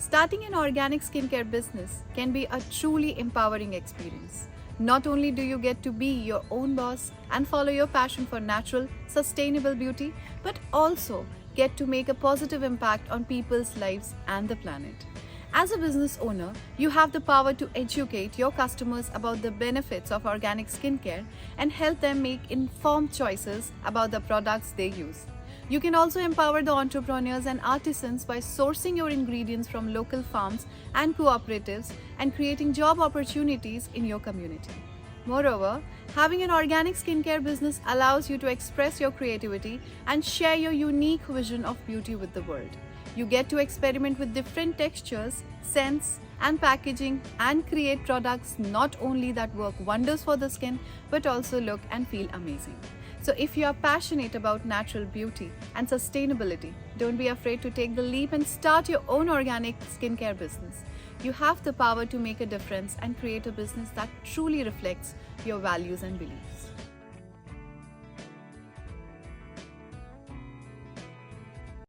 Starting an organic skincare business can be a truly empowering experience. Not only do you get to be your own boss and follow your passion for natural, sustainable beauty, but also get to make a positive impact on people's lives and the planet. As a business owner, you have the power to educate your customers about the benefits of organic skincare and help them make informed choices about the products they use. You can also empower the entrepreneurs and artisans by sourcing your ingredients from local farms and cooperatives and creating job opportunities in your community. Moreover, having an organic skincare business allows you to express your creativity and share your unique vision of beauty with the world. You get to experiment with different textures, scents, and packaging and create products not only that work wonders for the skin but also look and feel amazing. So if you are passionate about natural beauty and sustainability, don't be afraid to take the leap and start your own organic skincare business. You have the power to make a difference and create a business that truly reflects your values and beliefs.